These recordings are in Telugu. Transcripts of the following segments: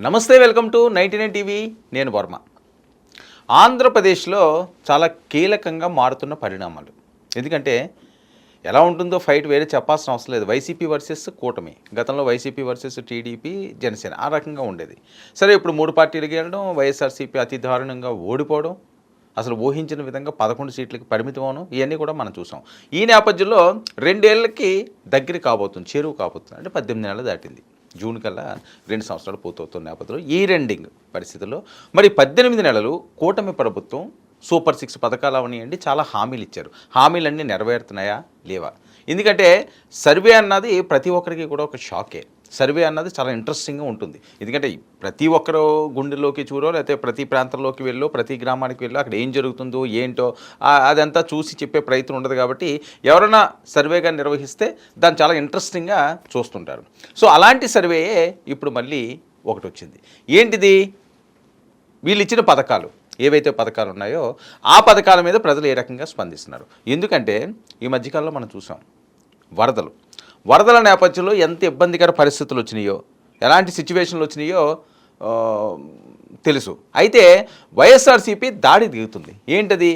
నమస్తే, వెల్కమ్ టు 99 టీవీ. నేను వర్మ. ఆంధ్రప్రదేశ్లో చాలా కీలకంగా మారుతున్న పరిణామాలు. ఎందుకంటే ఎలా ఉంటుందో ఫైట్ వేరే చెప్పాల్సిన అవసరం లేదు. వైసీపీ వర్సెస్ కూటమి. గతంలో వైసీపీ వర్సెస్ టీడీపీ, జనసేన ఆ రకంగా ఉండేది. సరే, ఇప్పుడు 3 పార్టీలు గెలడం, వైఎస్ఆర్సీపీ అతి దారుణంగా ఓడిపోవడం, అసలు ఊహించిన విధంగా 11 సీట్లకి పరిమితం అవడం, ఇవన్నీ కూడా మనం చూసాం. ఈ నేపథ్యంలో 2 ఏళ్ళకి దగ్గర కాబోతుంది, చేరువు కాబోతుంది. అంటే 18 నెలలు దాటింది. జూన్ కల్లా 2 సంవత్సరాలు పూర్తవుతున్న నేపథ్యంలో ఈ రెండింగ్ పరిస్థితుల్లో మరి 18 నెలలు కూటమి ప్రభుత్వం సూపర్ 6 పథకాలు అవనియండి చాలా హామీలు ఇచ్చారు. హామీలన్నీ నెరవేరుతున్నాయా లేవా? ఎందుకంటే సర్వే అన్నది ప్రతి ఒక్కరికి కూడా ఒక షాకే. సర్వే అన్నది చాలా ఇంట్రెస్టింగ్గా ఉంటుంది. ఎందుకంటే ప్రతి ఒక్కరు గుండెల్లోకి చూడో, లేకపోతే ప్రతి ప్రాంతంలోకి వెళ్ళో, ప్రతి గ్రామానికి వెళ్ళో అక్కడ ఏం జరుగుతుందో ఏంటో అదంతా చూసి చెప్పే ప్రయత్నం ఉండదు. కాబట్టి ఎవరైనా సర్వేగా నిర్వహిస్తే దాన్ని చాలా ఇంట్రెస్టింగ్గా చూస్తుంటారు. సో అలాంటి సర్వేయే ఇప్పుడు మళ్ళీ ఒకటి వచ్చింది. ఏంటిది? వీళ్ళు ఇచ్చిన పథకాలు ఏవైతే పథకాలు ఉన్నాయో ఆ పథకాల మీద ప్రజలు ఏ రకంగా స్పందిస్తున్నారు. ఎందుకంటే ఈ మధ్యకాలంలో మనం చూసాం వరదల నేపథ్యంలో ఎంత ఇబ్బందికర పరిస్థితులు వచ్చినాయో, ఎలాంటి సిచ్యువేషన్లు వచ్చినాయో తెలుసు. అయితే వైఎస్ఆర్సీపీ దాడి దిగుతుంది. ఏంటది?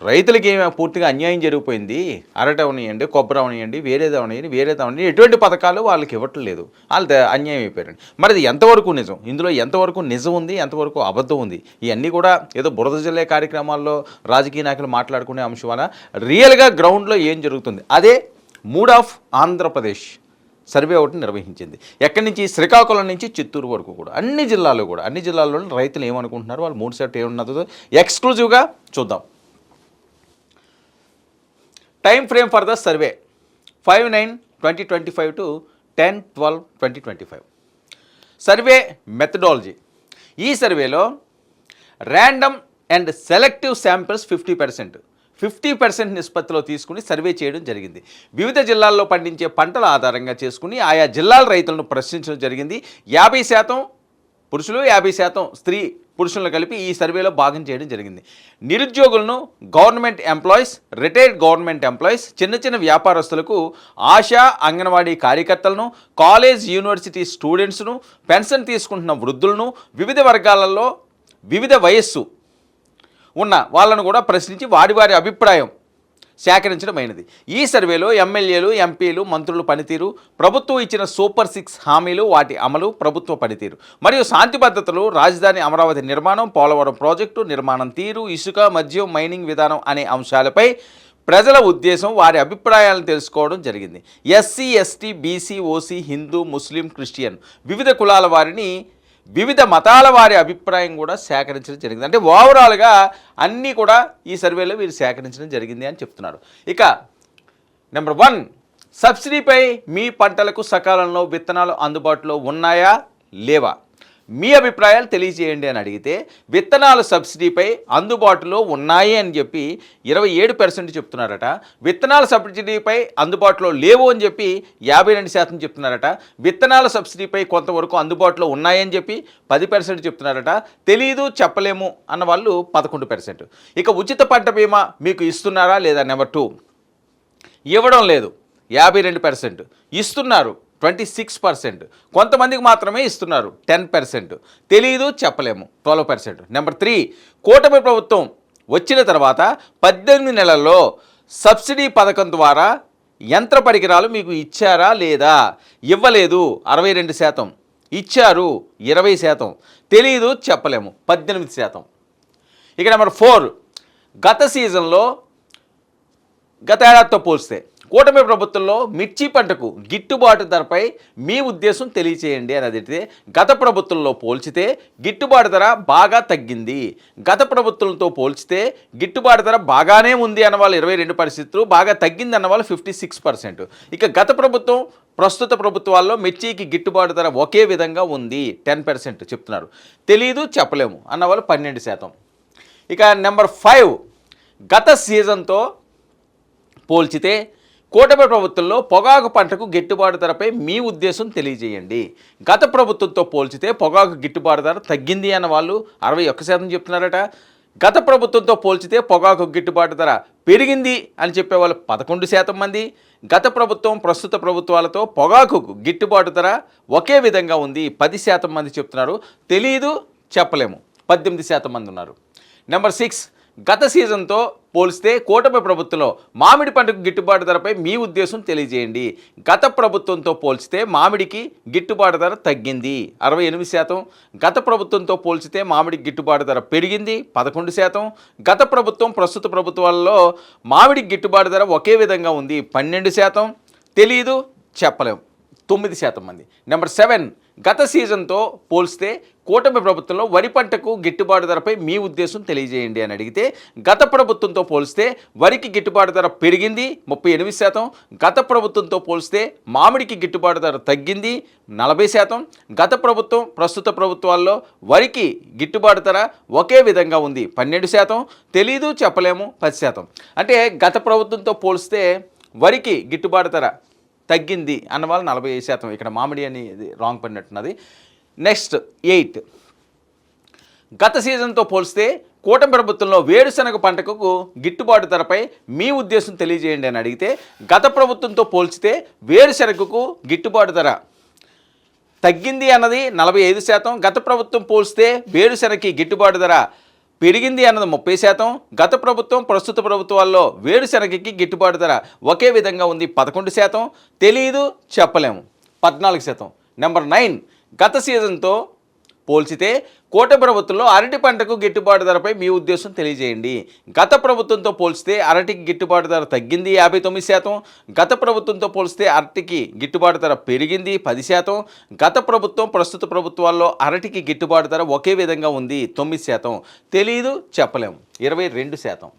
రైతులకి ఏమో పూర్తిగా అన్యాయం జరిగిపోయింది, అరటి అవనియండి, కొబ్బరి అవనియండి, వేరేది అవనియండి, ఎటువంటి పథకాలు వాళ్ళకి ఇవ్వట్లేదు, వాళ్ళు అన్యాయం అయిపోయారండి. మరి ఇది ఎంతవరకు నిజం? ఇందులో ఎంతవరకు నిజం ఉంది, ఎంతవరకు అబద్ధం ఉంది? ఇవన్నీ కూడా ఏదో బురద జల్లే కార్యక్రమాల్లో రాజకీయ నాయకులు మాట్లాడుకునే అంశం వల్ల రియల్గా గ్రౌండ్లో ఏం జరుగుతుంది? అదే మూడ్ ఆఫ్ ఆంధ్రప్రదేశ్ సర్వే ఒకటి నిర్వహించింది. ఎక్కడి నుంచి? శ్రీకాకుళం నుంచి చిత్తూరు వరకు కూడా అన్ని జిల్లాల్లో రైతులు ఏమనుకుంటున్నారు, వాళ్ళు 3 సెట్ ఏమున్నదో ఎక్స్క్లూజివ్గా చూద్దాం. Time frame for the survey 5/9/2025 to 10/12/2025. Survey methodology. ఈ సర్వేలో ర్యాండమ్ అండ్ సెలెక్టివ్ శాంపిల్స్ 50% నిష్పత్తిలో తీసుకుని సర్వే చేయడం జరిగింది. వివిధ జిల్లాల్లో పండించే పంటల ఆధారంగా చేసుకుని ఆయా జిల్లాల రైతులను ప్రశ్నించడం జరిగింది. 50% పురుషులు, 50% స్త్రీ పురుషులను కలిపి ఈ సర్వేలో భాగం చేయడం జరిగింది. నిరుద్యోగులను, government employees, retired government employees, చిన్న వ్యాపారస్తులకు, ఆశా అంగన్వాడీ కార్యకర్తలను, కాలేజ్ యూనివర్సిటీ స్టూడెంట్స్ను, పెన్షన్ తీసుకుంటున్న వృద్ధులను, వివిధ వర్గాలలో వివిధ వయస్సు ఉన్న వాళ్ళను కూడా ప్రశ్నించి వారి అభిప్రాయం సేకరించడమైనది. ఈ సర్వేలో ఎమ్మెల్యేలు, ఎంపీలు, మంత్రుల పనితీరు, ప్రభుత్వం ఇచ్చిన సూపర్ 6 హామీలు, వాటి అమలు, ప్రభుత్వ పనితీరు మరియు శాంతి భద్రతలు, రాజధాని అమరావతి నిర్మాణం, పోలవరం ప్రాజెక్టు నిర్మాణం తీరు, ఇసుక, మద్యం, మైనింగ్ విధానం అనే అంశాలపై ప్రజల ఉద్దేశం, వారి అభిప్రాయాలను తెలుసుకోవడం జరిగింది. SC, ST, BC, OC, Hindu, Muslim, Christian వివిధ కులాల వారిని, వివిధ మతాల వారి అభిప్రాయం కూడా సేకరించడం జరిగింది. అంటే ఓవరాల్గా అన్నీ కూడా ఈ సర్వేలో వీరు సేకరించడం జరిగింది అని చెప్తున్నారు. ఇక నెంబర్ 1, సబ్సిడీపై మీ పంటలకు సకాలంలో విత్తనాలు అందుబాటులో ఉన్నాయా లేవా? మీ అభిప్రాయాలు తెలియజేయండి అని అడిగితే విత్తనాలు సబ్సిడీపై అందుబాటులో ఉన్నాయి అని చెప్పి 27% చెప్తున్నారట. విత్తనాల సబ్సిడీపై అందుబాటులో లేవు అని చెప్పి 52% చెప్తున్నారట. విత్తనాల సబ్సిడీపై కొంతవరకు అందుబాటులో ఉన్నాయని చెప్పి 10% చెప్తున్నారట. తెలీదు, చెప్పలేము అన్న వాళ్ళు 11%. ఇక ఉచిత పంట బీమా మీకు ఇస్తున్నారా లేదా? నెంబర్ 2, ఇవ్వడం లేదు 52%, ఇస్తున్నారు 26%, కొంతమందికి మాత్రమే ఇస్తున్నారు 10%, తెలీదు, చెప్పలేము 12%. నెంబర్ 3, కూటమి ప్రభుత్వం వచ్చిన తర్వాత 18 నెలల్లో సబ్సిడీ పథకం ద్వారా యంత్ర పరికరాలు మీకు ఇచ్చారా లేదా? ఇవ్వలేదు 62%, ఇచ్చారు 20%, తెలీదు, చెప్పలేము 18%. ఇక నెంబర్ 4, గత సీజన్లో గత ఏడాదితో పోల్స్తే కూటమి ప్రభుత్వంలో మిర్చి పంటకు గిట్టుబాటు ధరపై మీ ఉద్దేశం తెలియచేయండి అని అడిగితే గత ప్రభుత్వంలో పోల్చితే గిట్టుబాటు ధర బాగా తగ్గింది, గత ప్రభుత్వంతో పోల్చితే గిట్టుబాటు ధర బాగానే ఉంది అన్నవాళ్ళు 22%, బాగా తగ్గింది అన్నవాళ్ళు 56%. ఇక గత ప్రభుత్వం, ప్రస్తుత ప్రభుత్వాల్లో మిర్చికి గిట్టుబాటు ధర ఒకే విధంగా ఉంది 10% చెప్తున్నారు. తెలీదు, చెప్పలేము అన్నవాళ్ళు 12%. ఇక నెంబర్ 5, గత సీజన్తో పోల్చితే కూటమి ప్రభుత్వంలో పొగాకు పంటకు గిట్టుబాటు ధరపై మీ ఉద్దేశం తెలియజేయండి. గత ప్రభుత్వంతో పోల్చితే పొగాకు గిట్టుబాటు ధర తగ్గింది అన్న వాళ్ళు 61% చెప్తున్నారట. గత ప్రభుత్వంతో పోల్చితే పొగాకు గిట్టుబాటు ధర పెరిగింది అని చెప్పేవాళ్ళు 11% మంది, గత ప్రభుత్వం ప్రస్తుత ప్రభుత్వాలతో పొగాకుకు గిట్టుబాటు ధర ఒకే విధంగా ఉంది 10% మంది చెప్తున్నారు. తెలియదు చెప్పలేము 18% మంది ఉన్నారు. నెంబర్ 6, గత సీజన్తో పోలిస్తే కూటమి ప్రభుత్వంలో మామిడి పంటకు గిట్టుబాటు ధరపై మీ ఉద్దేశం తెలియజేయండి. గత ప్రభుత్వంతో పోల్చితే మామిడికి గిట్టుబాటు ధర తగ్గింది 68%. గత ప్రభుత్వంతో పోల్చితే మామిడికి గిట్టుబాటు ధర పెరిగింది 11%. గత ప్రభుత్వం ప్రస్తుత ప్రభుత్వాలలో మామిడికి గిట్టుబాటు ధర ఒకే విధంగా ఉంది 12%. తెలియదు చెప్పలేము 9% మంది. నెంబర్ 7, గత సీజన్తో పోల్స్తే కూటమి ప్రభుత్వంలో వరి పంటకు గిట్టుబాటు ధరపై మీ ఉద్దేశం తెలియజేయండి అని అడిగితే గత ప్రభుత్వంతో పోల్స్తే వరికి గిట్టుబాటు ధర పెరిగింది 38%. గత ప్రభుత్వంతో పోల్స్తే మామిడికి గిట్టుబాటు ధర తగ్గింది 40%. గత ప్రభుత్వం ప్రస్తుత ప్రభుత్వాల్లో వరికి గిట్టుబాటు ధర ఒకే విధంగా ఉంది 12%. తెలీదు చెప్పలేము 10%. అంటే గత ప్రభుత్వంతో పోల్స్తే వరికి గిట్టుబాటు ధర తగ్గింది అన్న వాళ్ళు 45%. ఇక్కడ మామిడి అని రాంగ్ పడినట్టున్నది. నెక్స్ట్ 8, గత సీజన్తో పోల్స్తే కూటమి ప్రభుత్వంలో వేరుశనగ పంటకు గిట్టుబాటు ధరపై మీ ఉద్దేశం తెలియజేయండి అని అడిగితే గత ప్రభుత్వంతో పోల్చితే వేరుశనగకు గిట్టుబాటు ధర తగ్గింది అన్నది 45%. గత ప్రభుత్వం పోల్స్తే వేరుశనగకి గిట్టుబాటు ధర పెరిగింది అన్నది 30%. గత ప్రభుత్వం ప్రస్తుత ప్రభుత్వాల్లో వేరుశనగకి గిట్టుబాటు ధర ఒకే విధంగా ఉంది 11%. తెలియదు చెప్పలేము 14%. నెంబర్ 9, గత సీజన్తో పోల్చితే కూటమి ప్రభుత్వంలో అరటి పంటకు గిట్టుబాటు ధరపై మీ ఉద్దేశం తెలియజేయండి. గత ప్రభుత్వంతో పోల్చితే అరటికి గిట్టుబాటు ధర తగ్గింది 59%. గత ప్రభుత్వంతో పోల్చితే అరటికి గిట్టుబాటు ధర పెరిగింది 10%. గత ప్రభుత్వం ప్రస్తుత ప్రభుత్వాల్లో అరటికి గిట్టుబాటు ధర ఒకే విధంగా ఉంది 9%. తెలియదు చెప్పలేము 22%.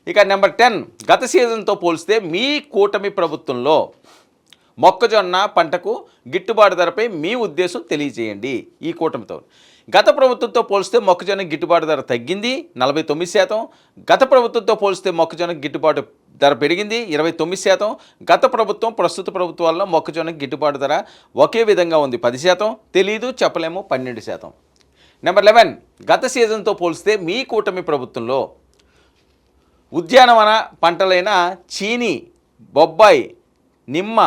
ఇక నెంబర్ 10, గత సీజన్తో పోల్చితే మీ కూటమి ప్రభుత్వంలో మొక్కజొన్న పంటకు గిట్టుబాటు ధరపై మీ ఉద్దేశం తెలియజేయండి. ఈ కూటమితో గత ప్రభుత్వంతో పోల్చితే మొక్కజొన్న గిట్టుబాటు ధర తగ్గింది 49%. గత ప్రభుత్వంతో పోల్చితే మొక్కజొన్న గిట్టుబాటు ధర పెరిగింది 29%. గత ప్రభుత్వం ప్రస్తుత ప్రభుత్వాల్లో మొక్కజొన్న గిట్టుబాటు ధర ఒకే విధంగా ఉంది 10%. తెలీదు చెప్పలేము 12%. నెంబర్ 11, గత సీజన్తో పోల్చితే మీ కూటమి ప్రభుత్వంలో ఉద్యానవన పంటలైన చీని, బొబ్బాయి, నిమ్మ,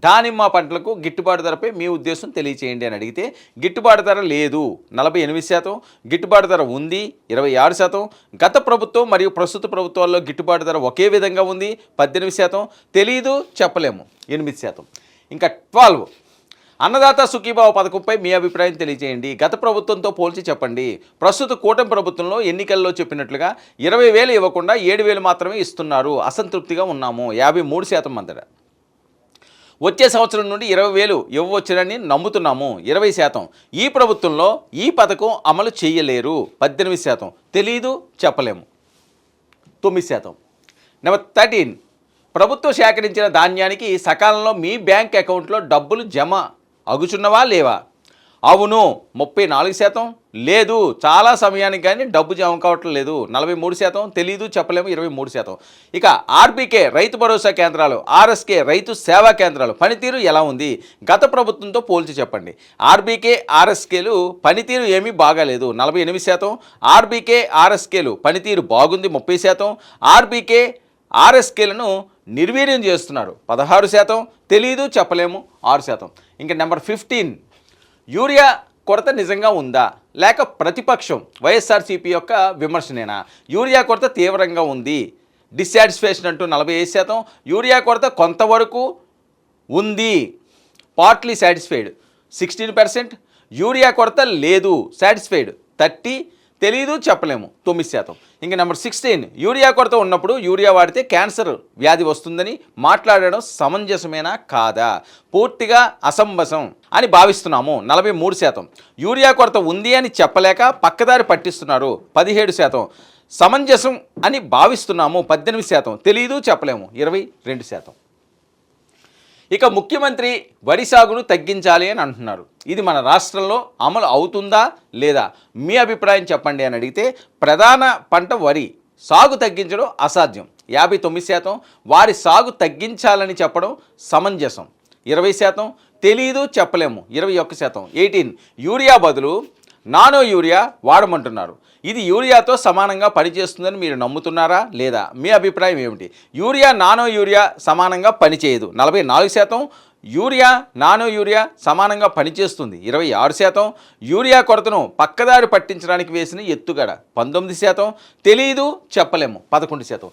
దానిమ్మ పంటలకు గిట్టుబాటు ధరపై మీ ఉద్దేశం తెలియచేయండి అని అడిగితే గిట్టుబాటు ధర లేదు 48%. గిట్టుబాటు ధర ఉంది 26%. గత ప్రభుత్వం మరియు ప్రస్తుత ప్రభుత్వాల్లో గిట్టుబాటు ధర ఒకే విధంగా ఉంది 18%. తెలీదు చెప్పలేము 8%. ఇంకా 12, అన్నదాత సుఖీభావ పథకంపై మీ అభిప్రాయం తెలియజేయండి. గత ప్రభుత్వంతో పోల్చి చెప్పండి. ప్రస్తుత కూటమి ప్రభుత్వంలో ఎన్నికల్లో చెప్పినట్లుగా 20,000 ఇవ్వకుండా 7,000 మాత్రమే ఇస్తున్నారు. అసంతృప్తిగా ఉన్నాము 53% మందట. వచ్చే సంవత్సరం నుండి 20,000 ఇవ్వవచ్చునని నమ్ముతున్నాము 20%. ఈ ప్రభుత్వంలో ఈ పథకం అమలు చేయలేరు 18%. తెలీదు చెప్పలేము 9%. నెంబర్ 13, ప్రభుత్వం సేకరించిన ధాన్యానికి సకాలంలో మీ బ్యాంక్ అకౌంట్లో డబ్బులు జమ అగుచున్నవా లేవా? అవును 34%. లేదు చాలా సమయానికి కానీ డబ్బు జమ కావటం లేదు 43%. తెలీదు చెప్పలేము 23%. ఇక ఆర్బీకే రైతు భరోసా కేంద్రాలు, ఆర్ఎస్కే రైతు సేవా కేంద్రాలు పనితీరు ఎలా ఉంది? గత ప్రభుత్వంతో పోల్చి చెప్పండి. ఆర్బీకే, ఆర్ఎస్కేలు పనితీరు ఏమీ బాగాలేదు 48%. ఆర్బీకే, ఆర్ఎస్కేలు పనితీరు బాగుంది 30%. ఆర్బీకే, ఆర్ఎస్కేలను నిర్వీర్యం చేస్తున్నారు 16%. తెలీదు చెప్పలేము 6%. ఇంకా నెంబర్ 15, యూరియా కొరత నిజంగా ఉందా లేక ప్రతిపక్షం వైఎస్ఆర్సీపీ యొక్క విమర్శనేనా? యూరియా కొరత తీవ్రంగా ఉంది డిస్సాటిస్ఫాక్షన్ అంటూ 45%. యూరియా కొరత కొంతవరకు ఉంది పార్ట్లీ సాటిస్ఫైడ్ 16%. యూరియా కొరత లేదు సాటిస్ఫైడ్ 30%. తెలీదు చెప్పలేము 9%. ఇంకా నెంబర్ 16, యూరియా కొరత ఉన్నప్పుడు యూరియా వాడితే క్యాన్సర్ వ్యాధి వస్తుందని మాట్లాడడం సమంజసమేనా కాదా? పూర్తిగా అసంబసం అని భావిస్తున్నాము 43%. యూరియా కొరత ఉంది అని చెప్పలేక పక్కదారి పట్టిస్తున్నారు 17%. సమంజసం అని భావిస్తున్నాము 18%. తెలీదు చెప్పలేము 22%. ఇక ముఖ్యమంత్రి వరి సాగును తగ్గించాలి అని అంటున్నారు. ఇది మన రాష్ట్రంలో అమలు అవుతుందా లేదా? మీ అభిప్రాయం చెప్పండి అని అడిగితే ప్రధాన పంట వరి సాగు తగ్గించడం అసాధ్యం 59%. వారి సాగు తగ్గించాలని చెప్పడం సమంజసం 20%. తెలీదు చెప్పలేము 21%. 18, యూరియా బదులు నానో యూరియా వాడమంటున్నారు. ఇది యూరియాతో సమానంగా పనిచేస్తుందని మీరు నమ్ముతున్నారా లేదా? మీ అభిప్రాయం ఏమిటి? యూరియా నానో యూరియా సమానంగా పనిచేయదు 44%, యూరియా నానో యూరియా సమానంగా పనిచేస్తుంది 26%, యూరియా కొరతను పక్కదారి పట్టించడానికి వేసిన ఎత్తుగడ 19%, తెలియదు చెప్పలేము 11%.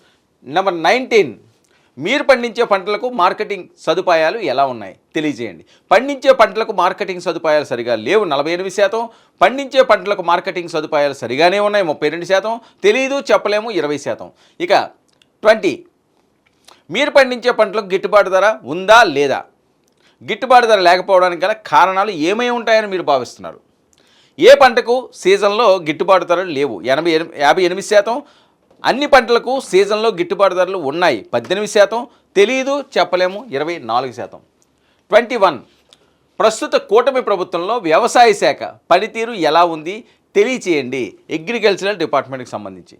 నెంబర్ 19, మీరు పండించే పంటలకు మార్కెటింగ్ సదుపాయాలు ఎలా ఉన్నాయి తెలియజేయండి. పండించే పంటలకు మార్కెటింగ్ సదుపాయాలు సరిగా లేవు 48%, పండించే పంటలకు మార్కెటింగ్ సదుపాయాలు సరిగానే ఉన్నాయి 32%, తెలియదు చెప్పలేము 20%. ఇక 20, మీరు పండించే పంటలకు గిట్టుబాటు ధర ఉందా లేదా? గిట్టుబాటు ధర లేకపోవడానికి గల కారణాలు ఏమై ఉంటాయని మీరు భావిస్తున్నారు? ఏ పంటకు సీజన్లో గిట్టుబాటు ధరలు లేవు 58%, అన్ని పంటలకు సీజన్లో గిట్టుబాటు ధరలు ఉన్నాయి 18%, తెలియదు చెప్పలేము 24%. 21, ప్రస్తుత కూటమి ప్రభుత్వంలో వ్యవసాయ శాఖ పనితీరు ఎలా ఉంది తెలియచేయండి. అగ్రికల్చరల్ డిపార్ట్మెంట్కి సంబంధించి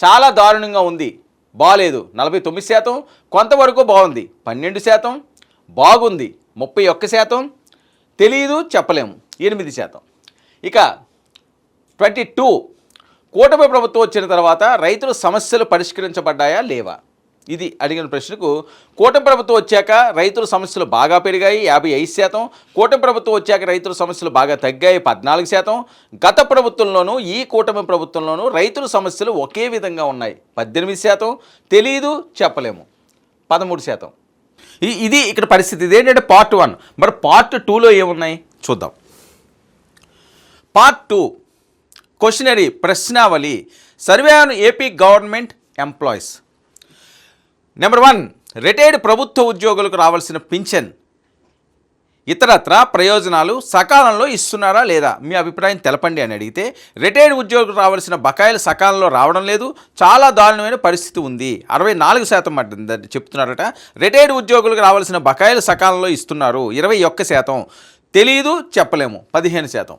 చాలా దారుణంగా ఉంది, బాగాలేదు 49%, కొంతవరకు బాగుంది 12%, బాగుంది 31%, తెలియదు చెప్పలేము 8%. ఇక 22, కూటమి ప్రభుత్వం వచ్చిన తర్వాత రైతుల సమస్యలు పరిష్కరించబడ్డాయా లేవా? ఇది అడిగిన ప్రశ్నకు కూటమి ప్రభుత్వం వచ్చాక రైతుల సమస్యలు బాగా పెరిగాయి 55%, కూటమి ప్రభుత్వం వచ్చాక రైతుల సమస్యలు బాగా తగ్గాయి 14%, గత ప్రభుత్వంలోనూ ఈ కూటమి ప్రభుత్వంలోనూ రైతుల సమస్యలు ఒకే విధంగా ఉన్నాయి 18%, తెలియదు చెప్పలేము 13%. ఇది ఇక్కడ పరిస్థితి. ఇదేంటంటే పార్ట్ 1. మరి పార్ట్ 2లో ఏమున్నాయి చూద్దాం. పార్ట్ 2 క్వశ్చనరీ ప్రశ్నావళి survey on AP government employees. Number 1, retired ప్రభుత్వ ఉద్యోగులకు రావాల్సిన పింఛన్ ఇతరత్ర ప్రయోజనాలు సకాలంలో ఇస్తున్నారా లేదా? మీ అభిప్రాయం తెలపండి అని అడిగితే, రిటైర్డ్ ఉద్యోగులకు రావాల్సిన బకాయిలు సకాలంలో రావడం లేదు, చాలా దారుణమైన పరిస్థితి ఉంది 64% చెప్తున్నారట. రిటైర్డ్ ఉద్యోగులకు రావాల్సిన బకాయిలు సకాలంలో ఇస్తున్నారు 21%, తెలియదు చెప్పలేము 15%.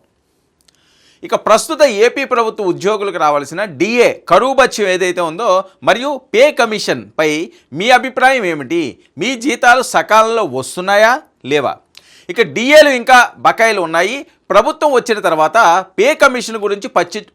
ఇక ప్రస్తుత ఏపీ ప్రభుత్వ ఉద్యోగులకు రావాల్సిన డిఏ కరువు భత్యం ఏదైతే ఉందో మరియు పే కమిషన్ పై మీ అభిప్రాయం ఏమిటి? మీ జీతాలు సకాలంలో వస్తున్నాయా లేవా? ఇక డిఏలు ఇంకా బకాయిలు ఉన్నాయి. ప్రభుత్వం వచ్చిన తర్వాత పే కమిషన్ గురించి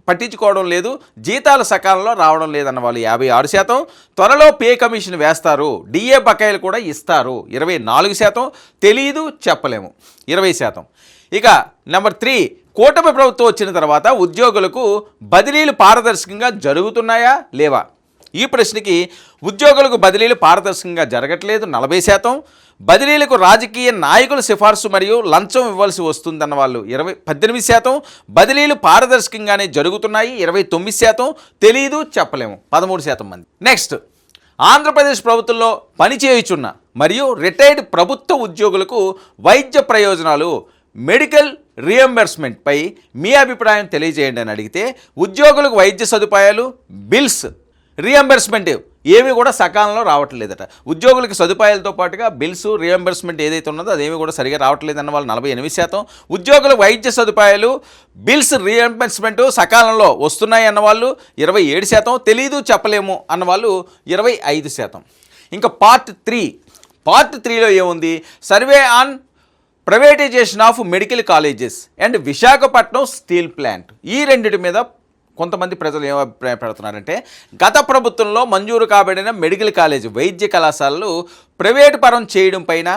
పట్టించుకోవడం లేదు, జీతాలు సకాలంలో రావడం లేదన్న వాళ్ళు 56%, త్వరలో పే కమిషన్ వేస్తారు, డిఏ బకాయిలు కూడా ఇస్తారు 24%, తెలియదు చెప్పలేము 20%. ఇక నెంబర్ 3, కూటమి ప్రభుత్వం వచ్చిన తర్వాత ఉద్యోగులకు బదిలీలు పారదర్శకంగా జరుగుతున్నాయా లేవా? ఈ ప్రశ్నకి ఉద్యోగులకు బదిలీలు పారదర్శకంగా జరగట్లేదు 40%, బదిలీలకు రాజకీయ నాయకుల సిఫార్సు మరియు లంచం ఇవ్వాల్సి వస్తుందన్న వాళ్ళు 18%, బదిలీలు పారదర్శకంగానే జరుగుతున్నాయి 29%, తెలియదు చెప్పలేము 13% మంది. నెక్స్ట్, ఆంధ్రప్రదేశ్ ప్రభుత్వంలో పనిచేయుచున్న మరియు రిటైర్డ్ ప్రభుత్వ ఉద్యోగులకు వైద్య ప్రయోజనాలు మెడికల్ రియంబర్స్మెంట్ పై మీ అభిప్రాయం తెలియజేయండి అని అడిగితే, ఉద్యోగులకు వైద్య సదుపాయాలు బిల్స్ రియంబర్స్మెంట్ ఏవి కూడా సకాలంలో రావట్లేదట. ఉద్యోగులకు సదుపాయాలతో పాటుగా బిల్స్ రియంబర్స్మెంట్ ఏదైతే ఉన్నదో అదేమి కూడా సరిగా రావట్లేదన్న వాళ్ళు 48%, ఉద్యోగులకు వైద్య సదుపాయాలు బిల్స్ రియంబర్స్మెంట్ సకాలంలో వస్తున్నాయి అన్నవాళ్ళు 27%, తెలియదు చెప్పలేము అన్నవాళ్ళు 25%. ఇంకా పార్ట్ 3లో ఏముంది? Survey on privatisation of medical colleges and Visakhapatnam steel plant. ఈ రెండిటి మీద కొంతమంది ప్రజలు ఏం అభిప్రాయపడుతున్నారంటే, గత ప్రభుత్వంలో మంజూరు కాబడిన మెడికల్ కాలేజ్ వైద్య కళాశాలలు ప్రైవేటు పరం చేయడం పైన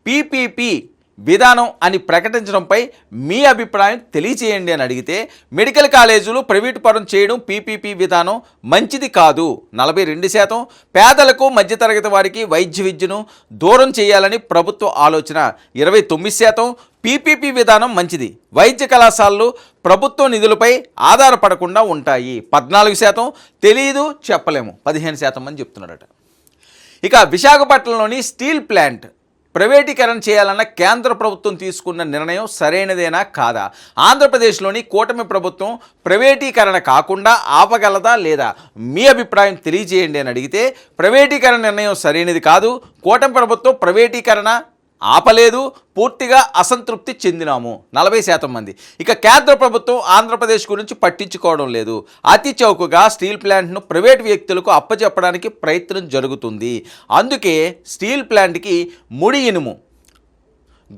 పీపీపీ విధానం అని ప్రకటించడంపై మీ అభిప్రాయం తెలియచేయండి అని అడిగితే, మెడికల్ కాలేజీలు ప్రైవేటు పరం చేయడం పీపీపీ విధానం మంచిది కాదు 42%, పేదలకు మధ్యతరగతి వారికి వైద్య విద్యను దూరం చేయాలని ప్రభుత్వ ఆలోచన 29%, పీపీపీ విధానం మంచిది, వైద్య కళాశాలలు ప్రభుత్వ నిధులపై ఆధారపడకుండా ఉంటాయి 14%, తెలియదు చెప్పలేము 15% అని చెప్తున్నారట. ఇక విశాఖపట్నంలోని స్టీల్ ప్లాంట్ ప్రైవేటీకరణ చేయాలన్న కేంద్ర ప్రభుత్వం తీసుకున్న నిర్ణయం సరైనదేనా కాదా? ఆంధ్రప్రదేశ్లోని కూటమి ప్రభుత్వం ప్రైవేటీకరణ కాకుండా ఆపగలదా లేదా? మీ అభిప్రాయం తెలియజేయండి అని అడిగితే, ప్రైవేటీకరణ నిర్ణయం సరైనది కాదు, కూటమి ప్రభుత్వం ప్రైవేటీకరణ ఆపలేదు, పూర్తిగా అసంతృప్తి చెందినాము 40% మంది. ఇక కేంద్ర ప్రభుత్వం ఆంధ్రప్రదేశ్ గురించి పట్టించుకోవడం లేదు, అతి చౌకగా స్టీల్ ప్లాంట్ను ప్రైవేట్ వ్యక్తులకు అప్పచెప్పడానికి ప్రయత్నం జరుగుతుంది, అందుకే స్టీల్ ప్లాంట్కి ముడి ఇనుము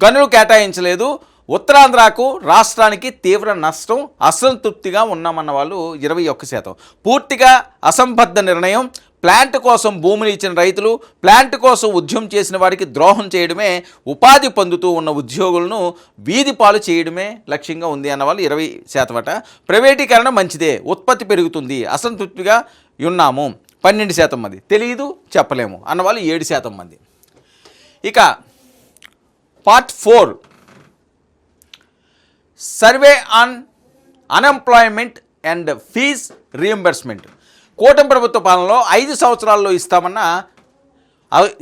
గనులు కేటాయించలేదు, ఉత్తరాంధ్రకు రాష్ట్రానికి తీవ్ర నష్టం, అసంతృప్తిగా ఉన్నామన్న వాళ్ళు 21%. పూర్తిగా అసంబద్ధ నిర్ణయం, ప్లాంట్ కోసం భూమిని ఇచ్చిన రైతులు, ప్లాంట్ కోసం ఉద్యమం చేసిన వారికి ద్రోహం చేయడమే, ఉపాధి పొందుతూ ఉన్న ఉద్యోగులను వీధి పాలు చేయడమే లక్ష్యంగా ఉంది అన్నవాళ్ళు 20%. ప్రైవేటీకరణ మంచిదే, ఉత్పత్తి పెరుగుతుంది, అసంతృప్తిగా ఉన్నాము 12% మంది. తెలియదు చెప్పలేము అన్నవాళ్ళు 7% మంది. ఇక part 4 survey on unemployment and fees reimbursement. కూటమి ప్రభుత్వ పాలనలో 5 సంవత్సరాల్లో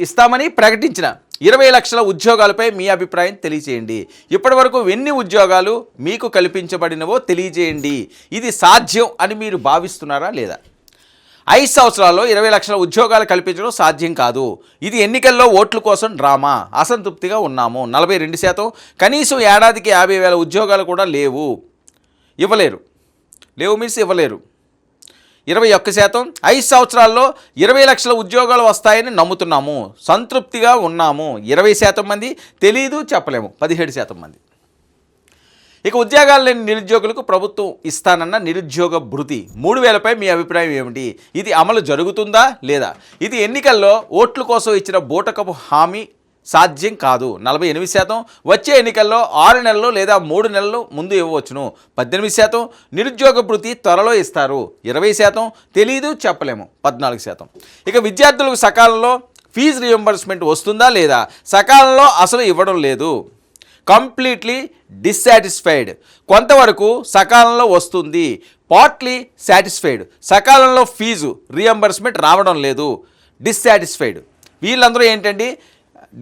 ఇస్తామని ప్రకటించిన 20 లక్షల ఉద్యోగాలపై మీ అభిప్రాయం తెలియజేయండి. ఇప్పటి వరకు ఎన్ని ఉద్యోగాలు మీకు కల్పించబడినవో తెలియజేయండి. ఇది సాధ్యం అని మీరు భావిస్తున్నారా లేదా? 5 సంవత్సరాల్లో 20 లక్షల ఉద్యోగాలు కల్పించడం సాధ్యం కాదు. ఇది ఎన్నికల్లో ఓట్ల కోసం డ్రామా. అసంతృప్తిగా ఉన్నాము 42%. కనీసం ఏడాదికి 50,000 ఉద్యోగాలు కూడా లేవు మీన్స్ ఇవ్వలేరు 21%. 5 సంవత్సరాల్లో 20 లక్షల ఉద్యోగాలు వస్తాయని నమ్ముతున్నాము, సంతృప్తిగా ఉన్నాము 20% మంది. తెలీదు చెప్పలేము 17% మంది. ఇక ఉద్యోగాలు లేని నిరుద్యోగులకు ప్రభుత్వం ఇస్తానన్న నిరుద్యోగ భృతి 3,000పై మీ అభిప్రాయం ఏమిటి? ఇది అమలు జరుగుతుందా లేదా? ఇది ఎన్నికల్లో ఓట్ల కోసం ఇచ్చిన బూటకపు హామీ, సాధ్యం కాదు 48%. వచ్చే ఎన్నికల్లో 6 నెలలు లేదా 3 నెలలు ముందు ఇవ్వవచ్చును 18%. నిరుద్యోగ భృతి త్వరలో ఇస్తారు 20%. తెలీదు చెప్పలేము 14%. ఇక విద్యార్థులకు సకాలంలో ఫీజు రీఎంబర్స్మెంట్ వస్తుందా లేదా? సకాలంలో అసలు ఇవ్వడం లేదు, కంప్లీట్లీ డిస్సాటిస్ఫైడ్. కొంతవరకు సకాలంలో వస్తుంది, పార్ట్లీ సాటిస్ఫైడ్. సకాలంలో ఫీజు రీఎంబర్స్మెంట్ రావడం లేదు, డిస్సాటిస్ఫైడ్. వీళ్ళందరూ ఏంటండి?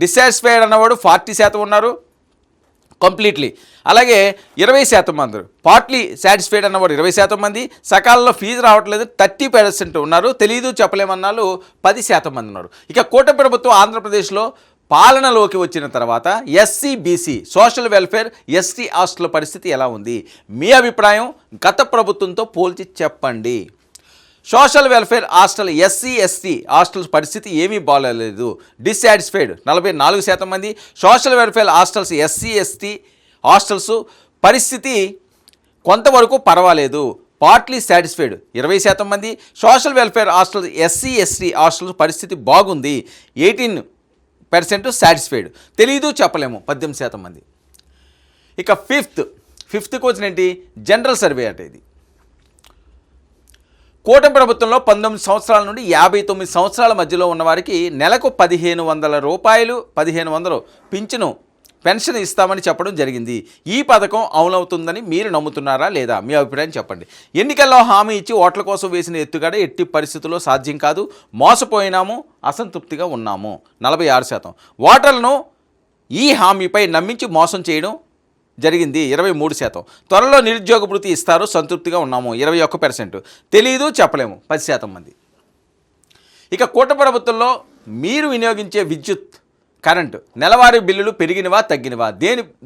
డిస్సాటిస్ఫైడ్ అన్నవాడు 40% ఉన్నారు కంప్లీట్లీ. అలాగే 20% మంది పార్ట్లీ సాటిస్ఫైడ్ అన్నవాడు 20% మంది. సకాలంలో ఫీజు రావట్లేదు 30% ఉన్నారు. తెలీదు చెప్పలేమన్నాళ్ళు 10% మంది ఉన్నారు. ఇక కూటమి ప్రభుత్వం ఆంధ్రప్రదేశ్లో పాలనలోకి వచ్చిన తర్వాత SC BC social welfare ST hostel పరిస్థితి ఎలా ఉంది? మీ అభిప్రాయం గత ప్రభుత్వంతో పోల్చి చెప్పండి. Social welfare hostel SC ST hostels పరిస్థితి ఏమీ బాగోలేదు, డిస్సాటిస్ఫైడ్ 44% మంది. Social welfare hostels SC ST hostels పరిస్థితి కొంతవరకు పర్వాలేదు, పార్ట్లీ సాటిస్ఫైడ్ 20% మంది. Social welfare hostels SC ST hostels పరిస్థితి బాగుంది 18% సాటిస్ఫైడ్. తెలీదు చెప్పలేము 18% మంది. ఇక ఫిఫ్త్ క్వశ్చన్ ఏంటి? జనరల్ సర్వే అంటే ఇది. కూటమి ప్రభుత్వంలో 19 సంవత్సరాల నుండి 59 సంవత్సరాల మధ్యలో ఉన్నవారికి నెలకు 1,500 రూపాయలు 1,500 పింఛను పెన్షన్ ఇస్తామని చెప్పడం జరిగింది. ఈ పథకం అమలవుతుందని మీరు నమ్ముతున్నారా లేదా? మీ అభిప్రాయం చెప్పండి. ఎన్నికల్లో హామీ ఇచ్చి ఓట్ల కోసం వేసిన ఎత్తుగడ ఎట్టి పరిస్థితుల్లో సాధ్యం కాదు, మోసపోయినాము, అసంతృప్తిగా ఉన్నాము 46%. ఓటర్లను ఈ హామీపై నమ్మించి మోసం చేయడం జరిగింది 23%. త్వరలో నిరుద్యోగ భృతి ఇస్తారు, సంతృప్తిగా ఉన్నాము 21%. తెలీదు చెప్పలేము 10% మంది. ఇక కూటమి ప్రభుత్వంలో మీరు వినియోగించే విద్యుత్ కరెంటు నెలవారీ బిల్లులు పెరిగినవా తగ్గినవా?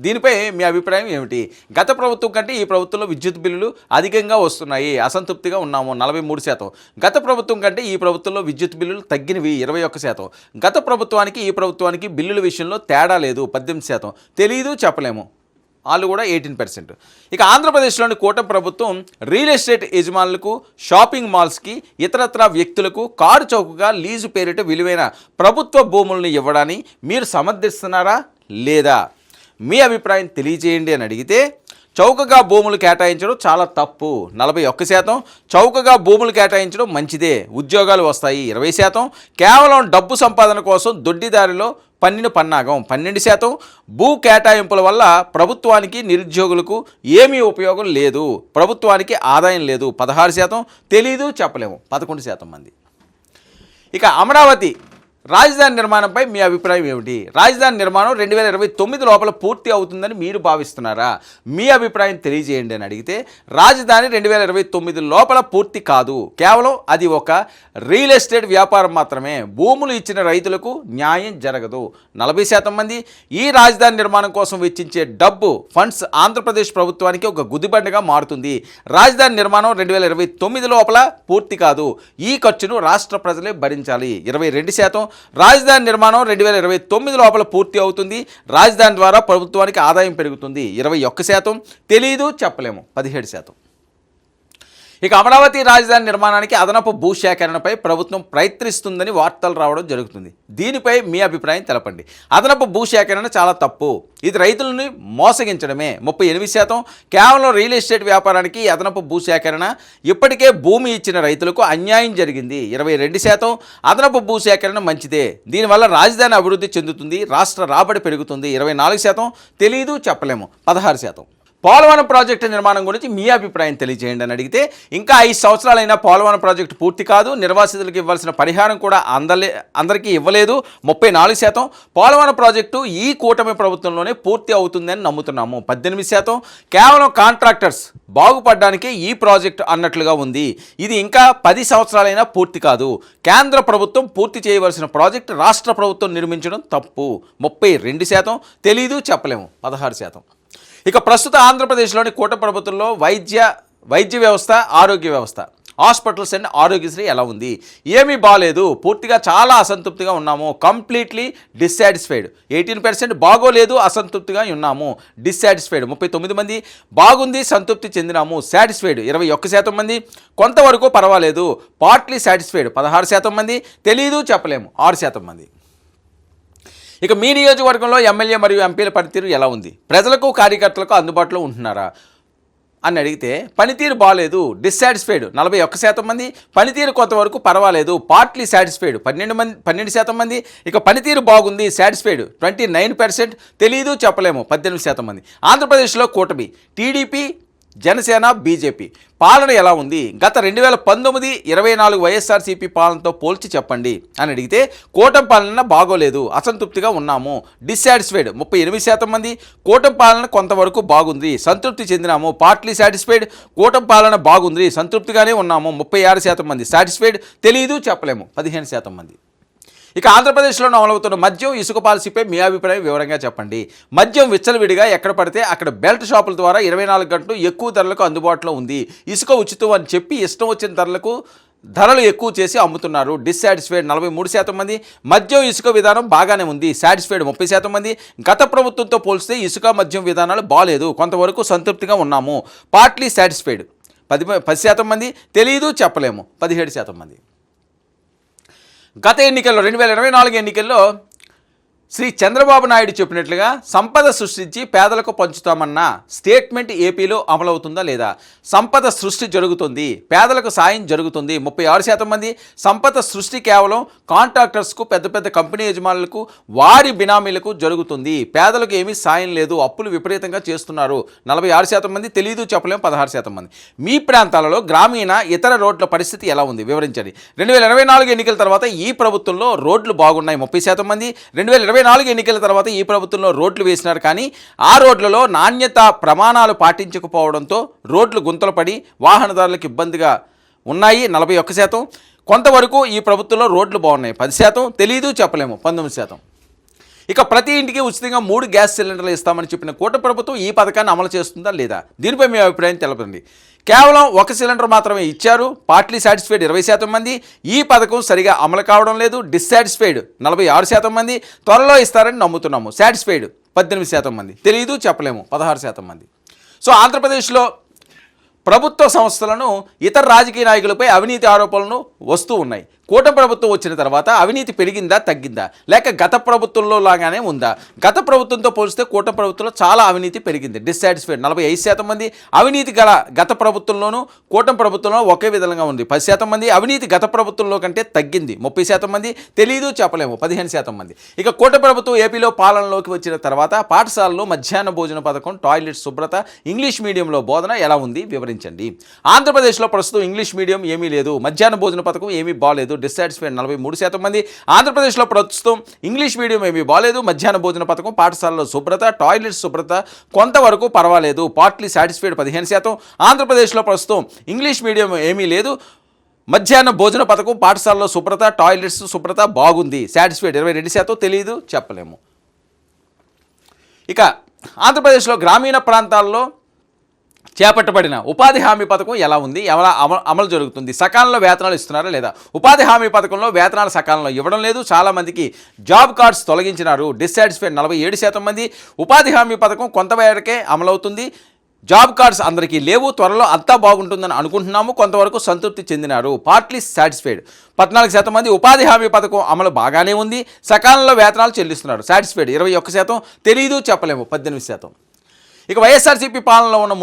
దీనిపై మీ అభిప్రాయం ఏమిటి? గత ప్రభుత్వం కంటే ఈ ప్రభుత్వంలో విద్యుత్ బిల్లులు అధికంగా వస్తున్నాయి, అసంతృప్తిగా ఉన్నాము 43%. గత ప్రభుత్వం కంటే ఈ ప్రభుత్వంలో విద్యుత్ బిల్లులు తగ్గినవి 21%. గత ప్రభుత్వానికి ఈ ప్రభుత్వానికి బిల్లుల విషయంలో తేడా లేదు 18%. తెలీదు చెప్పలేము వాళ్ళు కూడా 18%. ఇక ఆంధ్రప్రదేశ్లోని కూటమి ప్రభుత్వం రియల్ ఎస్టేట్ యజమానులకు, షాపింగ్ మాల్స్కి, ఇతరత్ర వ్యక్తులకు కారు చౌకగా లీజు పేరిట విలువైన ప్రభుత్వ భూములను ఇవ్వడాన్ని మీరు సమర్థిస్తున్నారా లేదా? మీ అభిప్రాయం తెలియజేయండి అని అడిగితే చౌకగా భూములు కేటాయించడం చాలా తప్పు 41%. చౌకగా భూములు కేటాయించడం మంచిదే, ఉద్యోగాలు వస్తాయి 20%. కేవలం డబ్బు సంపాదన కోసం దొడ్డిదారిలో పన్నిన పన్నాగం 12%. భూ కేటాయింపుల వల్ల ప్రభుత్వానికి నిరుద్యోగులకు ఏమీ ఉపయోగం లేదు, ప్రభుత్వానికి ఆదాయం లేదు 16%. తెలీదు చెప్పలేము 11% మంది. ఇక అమరావతి రాజధాని నిర్మాణంపై మీ అభిప్రాయం ఏమిటి? రాజధాని నిర్మాణం 2029 లోపల పూర్తి అవుతుందని మీరు భావిస్తున్నారా? మీ అభిప్రాయం తెలియజేయండి అని అడిగితే రాజధాని 2029 లోపల పూర్తి కాదు, కేవలం అది ఒక రియల్ ఎస్టేట్ వ్యాపారం మాత్రమే, భూములు ఇచ్చిన రైతులకు న్యాయం జరగదు 40% మంది. ఈ రాజధాని నిర్మాణం కోసం వెచ్చించే డబ్బు ఫండ్స్ ఆంధ్రప్రదేశ్ ప్రభుత్వానికి ఒక గుదిబండగా మారుతుంది. రాజధాని నిర్మాణం 2029 లోపల పూర్తి కాదు, ఈ ఖర్చును రాష్ట్ర ప్రజలే భరించాలి 22%. రాజధాని నిర్మాణం 2029 లోపల పూర్తి అవుతుంది. రాజధాని ద్వారా ప్రభుత్వానికి ఆదాయం పెరుగుతుంది 21%, తెలియదు చెప్పలేము 17%. ఇక అమరావతి రాజధాని నిర్మాణానికి అదనపు భూసేకరణపై ప్రభుత్వం ప్రయత్నిస్తుందని వార్తలు రావడం జరుగుతుంది. దీనిపై మీ అభిప్రాయం తెలపండి. అదనపు భూసేకరణ చాలా తప్పు, ఇది రైతులని మోసగించడమే. 38%. కేవలం రియల్ ఎస్టేట్ వ్యాపారానికి అదనపు భూసేకరణ, ఇప్పటికే భూమి ఇచ్చిన రైతులకు అన్యాయం జరిగింది 22%. అదనపు భూసేకరణ మంచిదే, దీనివల్ల రాజధాని అభివృద్ధి చెందుతుంది, రాష్ట్ర రాబడి పెరుగుతుంది 24%, తెలియదు చెప్పలేము 16%. పోలవరం ప్రాజెక్టు నిర్మాణం గురించి మీ అభిప్రాయం తెలియజేయండి అని అడిగితే, ఇంకా 5 సంవత్సరాలైనా పోలవరం ప్రాజెక్టు పూర్తి కాదు, నిర్వాసితులకు ఇవ్వాల్సిన పరిహారం కూడా అందరికీ ఇవ్వలేదు 34%. పోలవరం ప్రాజెక్టు ఈ కూటమి ప్రభుత్వంలోనే పూర్తి అవుతుందని నమ్ముతున్నాము 18%. కేవలం కాంట్రాక్టర్స్ బాగుపడడానికే ఈ ప్రాజెక్టు అన్నట్లుగా ఉంది, ఇది ఇంకా 10 సంవత్సరాలైనా పూర్తి కాదు. కేంద్ర ప్రభుత్వం పూర్తి చేయవలసిన ప్రాజెక్టు రాష్ట్ర ప్రభుత్వం నిర్మించడం తప్పు 32%, తెలీదు చెప్పలేము 16%. ఇక ప్రస్తుత ఆంధ్రప్రదేశ్లోని కూటమి ప్రభుత్వంలో వైద్య వ్యవస్థ, ఆరోగ్య వ్యవస్థ, హాస్పిటల్స్ అండ్ ఆరోగ్యశ్రీ ఎలా ఉంది? ఏమీ బాగాలేదు, పూర్తిగా చాలా అసంతృప్తిగా ఉన్నాము, కంప్లీట్లీ డిస్సాటిస్ఫైడ్. 18% బాగోలేదు, అసంతృప్తిగా ఉన్నాము, డిస్సాటిస్ఫైడ్ 39 మంది, బాగుంది సంతృప్తి చెందినాము సాటిస్ఫైడ్ 21% మంది, కొంతవరకు పర్వాలేదు పార్ట్లీ సాటిస్ఫైడ్ 16% మంది, తెలీదు చెప్పలేము 6% మంది. ఇక మీ నియోజకవర్గంలో ఎమ్మెల్యే మరియు ఎంపీల పనితీరు ఎలా ఉంది? ప్రజలకు కార్యకర్తలకు అందుబాటులో ఉంటున్నారా అని అడిగితే, పనితీరు బాగాలేదు డిస్సాటిస్ఫైడ్ 41% మంది, పనితీరు కొంతవరకు పర్వాలేదు పార్ట్లీ సాటిస్ఫైడ్ 12% మంది, ఇక పనితీరు బాగుంది సాటిస్ఫైడ్ 29%, తెలీదు చెప్పలేము 18% మంది. ఆంధ్రప్రదేశ్లో కూటమి టీడీపీ, జనసేన, బీజేపీ పాలన ఎలా ఉంది? గత 2019-24 వైఎస్ఆర్సీపీ పాలనతో పోల్చి చెప్పండి అని అడిగితే, కూటమి పాలన బాగోలేదు, అసంతృప్తిగా ఉన్నాము, డిస్సాటిస్ఫైడ్ 38% మంది, కూటమి పాలన కొంతవరకు బాగుంది, సంతృప్తి చెందినాము, పార్ట్లీ సాటిస్ఫైడ్, కూటమి పాలన బాగుంది, సంతృప్తిగానే ఉన్నాము 36% మంది, సాటిస్ఫైడ్, తెలీదు చెప్పలేము 15% మంది. ఇక ఆంధ్రప్రదేశ్లో అమలవుతున్న మద్యం, ఇసుక పాలసీపై మీ అభిప్రాయం వివరంగా చెప్పండి. మద్యం విచ్చలవిడిగా ఎక్కడ పడితే అక్కడ బెల్ట్ షాపుల ద్వారా 24 గంటలు ఎక్కువ ధరలకు అందుబాటులో ఉంది. ఇసుక ఉచితం అని చెప్పి ఇష్టం వచ్చిన ధరలు ఎక్కువ చేసి అమ్ముతున్నారు. డిస్సాటిస్ఫైడ్ 43% మంది, మద్యం ఇసుక విధానం బాగానే ఉంది, సాటిస్ఫైడ్ 30% మంది, గత ప్రభుత్వంతో పోలిస్తే ఇసుక మద్యం విధానాలు బాగాలేదు, కొంతవరకు సంతృప్తిగా ఉన్నాము, పార్ట్లీ సాటిస్ఫైడ్ 10% మంది, తెలీదు చెప్పలేము 17% మంది. గత ఎన్నికల్లో 2024 ఎన్నికల్లో శ్రీ చంద్రబాబు నాయుడు చెప్పినట్లుగా సంపద సృష్టించి పేదలకు పంచుతామన్న స్టేట్మెంట్ ఏపీలో అమలవుతుందా లేదా? సంపద సృష్టి జరుగుతుంది, పేదలకు సాయం జరుగుతుంది 36% మంది, సంపద సృష్టి కేవలం కాంట్రాక్టర్స్కు, పెద్ద పెద్ద కంపెనీ యజమానులకు, వారి బినామీలకు జరుగుతుంది, పేదలకు ఏమీ సాయం లేదు, అప్పులు విపరీతంగా చేస్తున్నారు 46% మంది, తెలీదు చెప్పలేం 16% మంది. మీ ప్రాంతాలలో గ్రామీణ ఇతర రోడ్ల పరిస్థితి ఎలా ఉంది వివరించండి. 2024 ఎన్నికల తర్వాత ఈ ప్రభుత్వంలో రోడ్లు బాగున్నాయి 30% మంది, 2024 ఎన్నికల తర్వాత ఈ ప్రభుత్వంలో రోడ్లు వేసినారు, కానీ ఆ రోడ్లలో నాణ్యత ప్రమాణాలు పాటించకపోవడంతో రోడ్లు గుంతలు పడి వాహనదారులకు ఇబ్బందిగా ఉన్నాయి 41%, కొంతవరకు ఈ ప్రభుత్వంలో రోడ్లు బాగున్నాయి 10%, తెలీదు చెప్పలేము 19%. ఇక ప్రతి ఇంటికి ఉచితంగా 3 గ్యాస్ సిలిండర్లు ఇస్తామని చెప్పిన కూటమి ప్రభుత్వం ఈ పథకాన్ని అమలు చేస్తుందా లేదా? దీనిపై మీ అభిప్రాయం తెలపండి. కేవలం 1 సిలిండర్ మాత్రమే ఇచ్చారు, పార్ట్లీ సాటిస్ఫైడ్ 20% మంది, ఈ పథకం సరిగా అమలు కావడం లేదు, డిస్సాటిస్ఫైడ్ 46% మంది, త్వరలో ఇస్తారని నమ్ముతున్నాము, సాటిస్ఫైడ్ 18% మంది, తెలీదు చెప్పలేము 16% మంది. సో ఆంధ్రప్రదేశ్లో ప్రభుత్వ సంస్థలను ఇతర రాజకీయ నాయకులపై అవినీతి ఆరోపణలు వస్తూ ఉన్నాయి. కూటమి ప్రభుత్వం వచ్చిన తర్వాత అవినీతి పెరిగిందా తగ్గిందా, లేక గత ప్రభుత్వంలో లాగానే ఉందా? గత ప్రభుత్వంతో పోలిస్తే కూటమి ప్రభుత్వంలో చాలా అవినీతి పెరిగింది, డిస్సాటిస్ఫైడ్ 45% మంది, అవినీతి గత ప్రభుత్వంలోనూ కూటమి ప్రభుత్వంలో ఒకే విధంగా ఉంది 10% మంది, అవినీతి గత ప్రభుత్వంలో కంటే తగ్గింది 30% మంది, తెలీదు చెప్పలేము 15% మంది. ఇక కూటమి ప్రభుత్వం ఏపీలో పాలనలోకి వచ్చిన తర్వాత పాఠశాలలో మధ్యాహ్న భోజన పథకం, టాయిలెట్ శుభ్రత, ఇంగ్లీష్ మీడియంలో బోధన ఎలా ఉంది వివరించండి. ఆంధ్రప్రదేశ్లో ప్రస్తుతం ఇంగ్లీష్ మీడియం ఏమీ లేదు, మధ్యాహ్న భోజన పథకం ఏమీ బాగాలేదు, డిస్సాటిస్ఫైడ్ 43% మంది. ఆంధ్రప్రదేశ్లో ప్రస్తుతం ఇంగ్లీష్ మీడియం ఏమీ బాగాలేదు, మధ్యాహ్న భోజన పథకం, పాఠశాలలో శుభ్రత, టాయిలెట్ శుభ్రత కొంతవరకు పర్వాలేదు, పార్ట్లీ సాటిస్ఫైడ్ 15%. ఆంధ్రప్రదేశ్లో ప్రస్తుతం ఇంగ్లీష్ మీడియం ఏమీ లేదు, మధ్యాహ్న భోజన పథకం, పాఠశాలలో శుభ్రత, టాయిలెట్స్ శుభ్రత బాగుంది, సాటిస్ఫైడ్ 22%, తెలీదు చెప్పలేము. ఇక ఆంధ్రప్రదేశ్లో గ్రామీణ ప్రాంతాల్లో చేపట్టబడిన ఉపాధి హామీ పథకం ఎలా ఉంది, ఎలా అమలు జరుగుతుంది, సకాలంలో వేతనాలు ఇస్తున్నారా లేదా? ఉపాధి హామీ పథకంలో వేతనాలు సకాలంలో ఇవ్వడం లేదు, చాలామందికి జాబ్ కార్డ్స్ తొలగించినారు, డిస్సాటిస్ఫైడ్ 47% మంది. ఉపాధి హామీ పథకం కొంతవరకే అమలవుతుంది, జాబ్ కార్డ్స్ అందరికీ లేవు, త్వరలో అంతా బాగుంటుందని అనుకుంటున్నాము, కొంతవరకు సంతృప్తి చెందినారు, పార్ట్లీ సాటిస్ఫైడ్ 14% మంది. ఉపాధి హామీ పథకం అమలు బాగానే ఉంది, సకాలంలో వేతనాలు చెల్లిస్తున్నారు, సాటిస్ఫైడ్ 21%, తెలీదు చెప్పలేము 18%. ఇక వైఎస్ఆర్సీపీ పాలనలో ఉన్న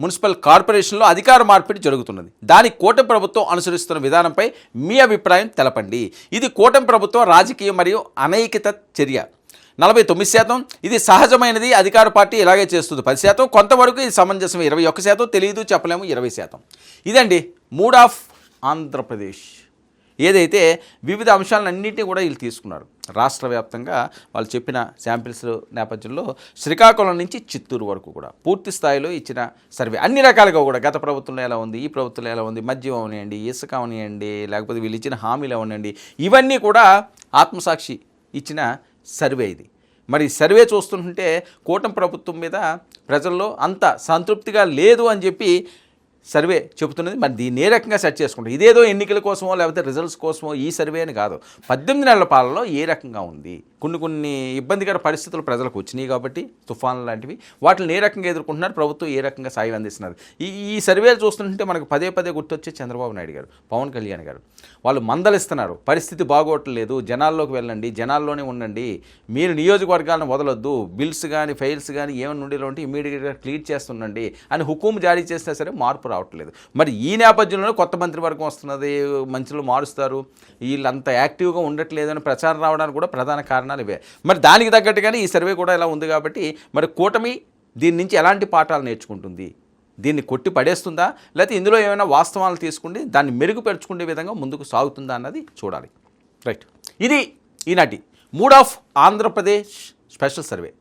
మున్సిపల్ కార్పొరేషన్లో అధికార మార్పిడి జరుగుతున్నది. దానికి కూటమి ప్రభుత్వం అనుసరిస్తున్న విధానంపై మీ అభిప్రాయం తెలపండి. ఇది కూటమి ప్రభుత్వం రాజకీయ మరియు అనైతిక చర్య 49%, ఇది సహజమైనది, అధికార పార్టీ ఇలాగే చేస్తుంది 10%, కొంతవరకు ఇది సమంజసం 21%, తెలియదు చెప్పలేము 20%. ఇదండి మూడ్ ఆఫ్ ఆంధ్రప్రదేశ్. ఏదైతే వివిధ అంశాలన్నింటినీ కూడా వీళ్ళు తీసుకున్నారు రాష్ట్ర వ్యాప్తంగా. వాళ్ళు చెప్పిన శాంపిల్స్ నేపథ్యంలో శ్రీకాకుళం నుంచి చిత్తూరు వరకు కూడా పూర్తి స్థాయిలో ఇచ్చిన సర్వే అన్ని రకాలుగా కూడా గత ప్రభుత్వంలో ఎలా ఉంది, ఈ ప్రభుత్వంలో ఎలా ఉంది, మద్యం అవనివ్వండి, ఇసుక అవనివ్వండి, లేకపోతే వీళ్ళు ఇచ్చిన హామీలు అవనివ్వండి, ఇవన్నీ కూడా ఆత్మసాక్షి ఇచ్చిన సర్వే ఇది. మరి సర్వే చూస్తుంటే కూటమి ప్రభుత్వం మీద ప్రజల్లో అంత సంతృప్తిగా లేదు అని చెప్పి సర్వే చెబుతున్నది. మరి దీన్ని ఏ రకంగా సెట్ చేసుకుంటారు? ఇదేదో ఎన్నికల కోసమో లేకపోతే రిజల్ట్స్ కోసమో ఈ సర్వే అని కాదు, 18 నెలల పాలనలో ఏ రకంగా ఉంది, కొన్ని ఇబ్బందికర పరిస్థితులు ప్రజలకు వచ్చినాయి కాబట్టి తుఫాన్లు లాంటివి, వాటిని ఏ రకంగా ఎదుర్కొంటున్నారు, ప్రభుత్వం ఏ రకంగా సాయం అందిస్తున్నారు. ఈ సర్వేలు చూస్తుంటే మనకు పదే గుర్తొచ్చే చంద్రబాబు నాయుడు గారు, పవన్ కళ్యాణ్ గారు. వాళ్ళు మందలిస్తున్నారు, పరిస్థితి బాగోట్లేదు, జనాల్లోకి వెళ్ళండి, జనాల్లోనే ఉండండి, మీరు నియోజకవర్గాలను వదలొద్దు, బిల్స్ కానీ ఫైల్స్ కానీ ఏమైనా ఉండేలో ఉంటే ఇమీడియట్గా క్లియర్ చేస్తుండండి అని హుకుం జారీ చేసినా సరే మార్పు రావట్లేదు. మరి ఈ నేపథ్యంలోనే కొత్త మంత్రివర్గం వస్తున్నది, మంత్రులు మారుస్తారు, వీళ్ళంత యాక్టివ్గా ఉండట్లేదని ప్రచారం రావడానికి కూడా ప్రధాన కారణాలు ఇవే. మరి దానికి తగ్గట్టుగానే ఈ సర్వే కూడా ఇలా ఉంది కాబట్టి మరి కూటమి దీని నుంచి ఎలాంటి పాఠాలు నేర్చుకుంటుంది, దీన్ని కొట్టి పడేస్తుందా, లేకపోతే ఇందులో ఏమైనా వాస్తవాలు తీసుకుంటే దాన్ని మెరుగుపరుచుకునే విధంగా ముందుకు సాగుతుందా అన్నది చూడాలి. రైట్, ఇది ఈనాటి mood of Andhra Pradesh special survey.